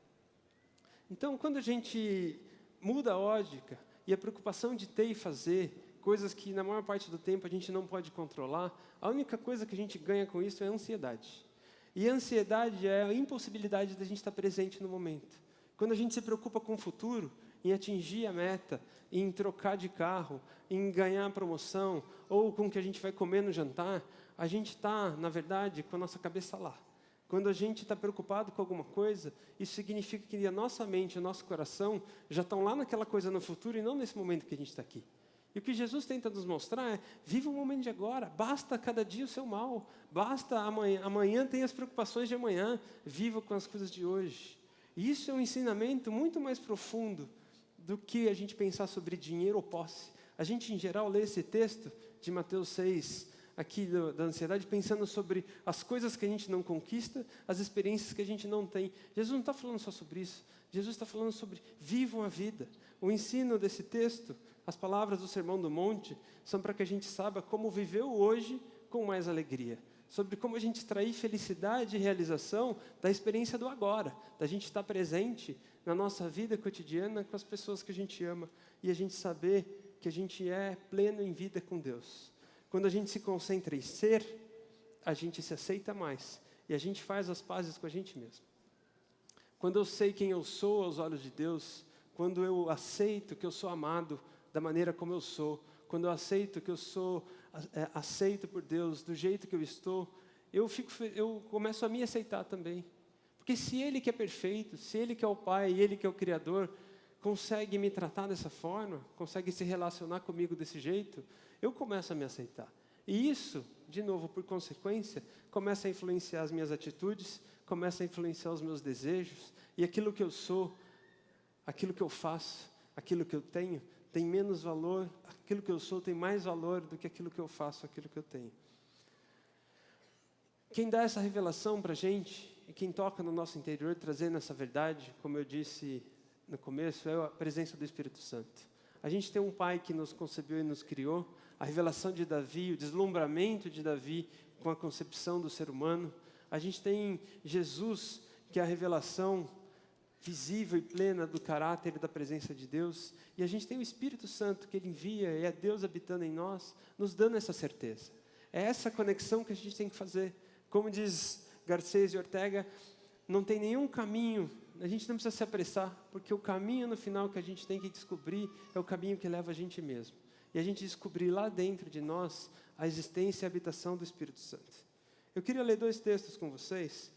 Então, quando a gente muda a ótica e a preocupação de ter e fazer coisas que na maior parte do tempo a gente não pode controlar, a única coisa que a gente ganha com isso é a ansiedade. E a ansiedade é a impossibilidade de a gente estar presente no momento. Quando a gente se preocupa com o futuro, em atingir a meta, em trocar de carro, em ganhar a promoção, ou com o que a gente vai comer no jantar, a gente está, na verdade, com a nossa cabeça lá. Quando a gente está preocupado com alguma coisa, isso significa que a nossa mente, o nosso coração, já estão lá naquela coisa no futuro e não nesse momento que a gente está aqui. E o que Jesus tenta nos mostrar é, viva o momento de agora, basta cada dia o seu mal, basta amanhã tem as preocupações de amanhã, viva com as coisas de hoje. E isso é um ensinamento muito mais profundo do que a gente pensar sobre dinheiro ou posse. A gente, em geral, lê esse texto de Mateus 6, aqui da ansiedade, pensando sobre as coisas que a gente não conquista, as experiências que a gente não tem. Jesus não está falando só sobre isso. Jesus está falando sobre vivam a vida. O ensino desse texto, as palavras do Sermão do Monte, são para que a gente saiba como viver o hoje com mais alegria. Sobre como a gente extrair felicidade e realização da experiência do agora. Da gente estar presente na nossa vida cotidiana com as pessoas que a gente ama. E a gente saber que a gente é pleno em vida com Deus. Quando a gente se concentra em ser, a gente se aceita mais. E a gente faz as pazes com a gente mesmo. Quando eu sei quem eu sou aos olhos de Deus, quando eu aceito que eu sou amado da maneira como eu sou, quando eu aceito que eu sou aceito por Deus do jeito que eu estou, eu começo a me aceitar também. Porque se Ele que é perfeito, se Ele que é o Pai e Ele que é o Criador, consegue me tratar dessa forma, consegue se relacionar comigo desse jeito, eu começo a me aceitar. E isso, de novo, por consequência, começa a influenciar as minhas atitudes, começa a influenciar os meus desejos, e aquilo que eu sou, aquilo que eu faço, aquilo que eu tenho, tem menos valor, aquilo que eu sou tem mais valor do que aquilo que eu faço, aquilo que eu tenho. Quem dá essa revelação para a gente, e quem toca no nosso interior, trazendo essa verdade, como eu disse no começo, é a presença do Espírito Santo. A gente tem um Pai que nos concebeu e nos criou, a revelação de Davi, o deslumbramento de Davi com a concepção do ser humano, A gente tem Jesus, que é a revelação visível e plena do caráter e da presença de Deus. E a gente tem o Espírito Santo que Ele envia, e é Deus habitando em nós, nos dando essa certeza. É essa conexão que a gente tem que fazer. Como diz Garcês e Ortega, não tem nenhum caminho, a gente não precisa se apressar, porque o caminho no final que a gente tem que descobrir é o caminho que leva a gente mesmo. E a gente descobrir lá dentro de nós a existência e a habitação do Espírito Santo. Eu queria ler 2 textos com vocês,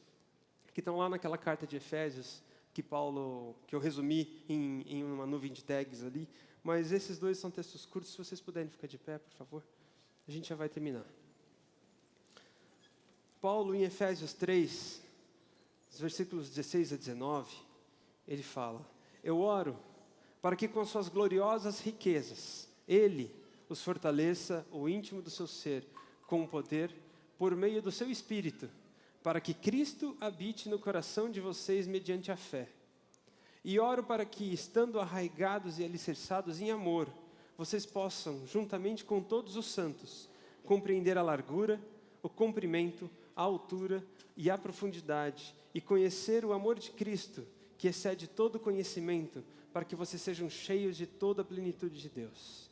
que estão lá naquela carta de Efésios, que eu resumi em uma nuvem de tags ali, mas esses 2 são textos curtos. Se vocês puderem ficar de pé, por favor, a gente já vai terminar. Paulo, em Efésios 3, os versículos 16 a 19, ele fala: eu oro para que com suas gloriosas riquezas, Ele os fortaleça o íntimo do seu ser, com o poder, por meio do seu Espírito, para que Cristo habite no coração de vocês mediante a fé. E oro para que, estando arraigados e alicerçados em amor, vocês possam, juntamente com todos os santos, compreender a largura, o comprimento, a altura e a profundidade, e conhecer o amor de Cristo, que excede todo conhecimento, para que vocês sejam cheios de toda a plenitude de Deus.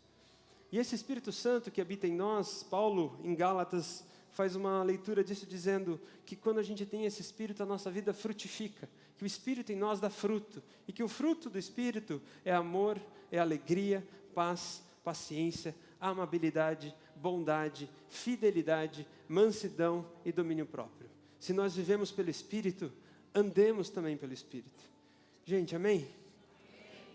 E esse Espírito Santo que habita em nós, Paulo, em Gálatas, faz uma leitura disso dizendo que quando a gente tem esse Espírito, a nossa vida frutifica, que o Espírito em nós dá fruto, e que o fruto do Espírito é amor, é alegria, paz, paciência, amabilidade, bondade, fidelidade, mansidão e domínio próprio. Se nós vivemos pelo Espírito, andemos também pelo Espírito. Gente, amém?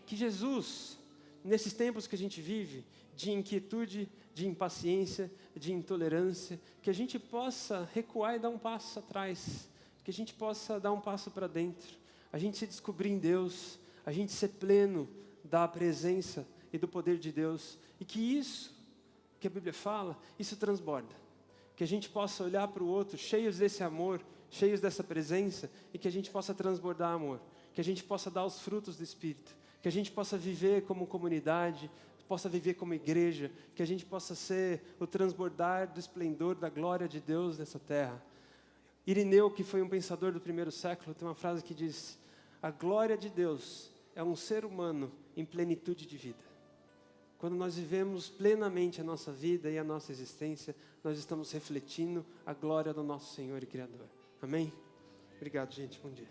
Que Jesus, nesses tempos que a gente vive, de inquietude, de impaciência, de intolerância, que a gente possa recuar e dar um passo atrás, que a gente possa dar um passo para dentro, a gente se descobrir em Deus, a gente ser pleno da presença e do poder de Deus, e que isso, que a Bíblia fala, isso transborda, que a gente possa olhar para o outro cheios desse amor, cheios dessa presença, e que a gente possa transbordar amor, que a gente possa dar os frutos do Espírito, que a gente possa viver como comunidade, possa viver como igreja, que a gente possa ser o transbordar do esplendor da glória de Deus nessa terra. Irineu, que foi um pensador do primeiro século, tem uma frase que diz: a glória de Deus é um ser humano em plenitude de vida. Quando nós vivemos plenamente a nossa vida e a nossa existência, nós estamos refletindo a glória do nosso Senhor e Criador. Amém? Obrigado, gente. Bom dia.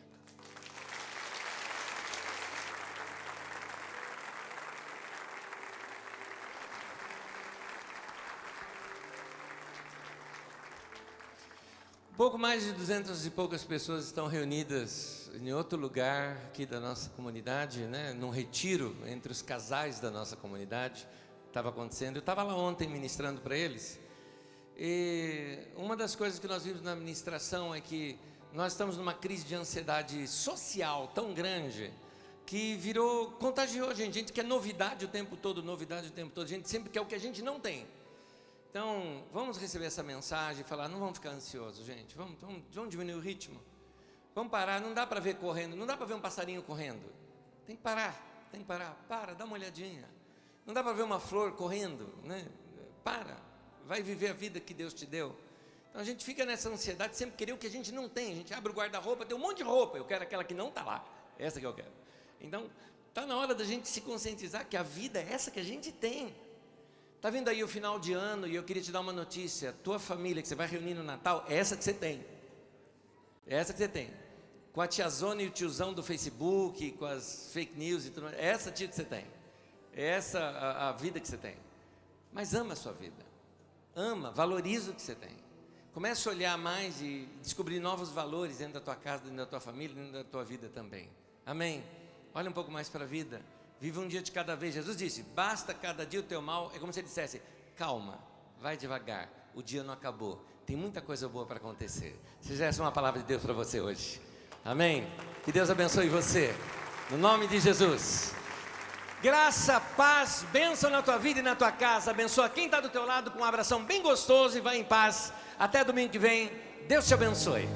Pouco mais de 200 e poucas pessoas estão reunidas em outro lugar aqui da nossa comunidade, né? Num retiro entre os casais da nossa comunidade, estava acontecendo. Eu estava lá ontem ministrando para eles, e uma das coisas que nós vimos na ministração é que nós estamos numa crise de ansiedade social tão grande, que contagiou a gente quer novidade o tempo todo, a gente sempre quer o que a gente não tem. Então, vamos receber essa mensagem e falar: não vamos ficar ansiosos, gente, vamos diminuir o ritmo, vamos parar. Não dá para ver correndo, não dá para ver um passarinho correndo, tem que parar, dá uma olhadinha. Não dá para ver uma flor correndo, né? Vai viver a vida que Deus te deu. Então a gente fica nessa ansiedade, sempre querer o que a gente não tem. A gente abre o guarda-roupa, tem um monte de roupa, eu quero aquela que não está lá, essa que eu quero. Então, está na hora da gente se conscientizar que a vida é essa que a gente tem. Está vindo aí o final de ano e eu queria te dar uma notícia: tua família que você vai reunir no Natal, é essa que você tem. É essa que você tem. Com a tiazona e o tiozão do Facebook, com as fake news e tudo mais, é essa tia que você tem. É essa a vida que você tem. Mas ama a sua vida. Ama, valoriza o que você tem. Comece a olhar mais e descobrir novos valores dentro da tua casa, dentro da tua família, dentro da tua vida também. Amém? Olha um pouco mais para a vida. Vive um dia de cada vez. Jesus disse: basta cada dia o teu mal. É como se ele dissesse: calma, vai devagar, o dia não acabou, tem muita coisa boa para acontecer. Se essa é uma palavra de Deus para você hoje. Amém? Que Deus abençoe você, no nome de Jesus. Graça, paz, bênção na tua vida e na tua casa. Abençoa quem está do teu lado com um abração bem gostoso, e vai em paz. Até domingo que vem. Deus te abençoe.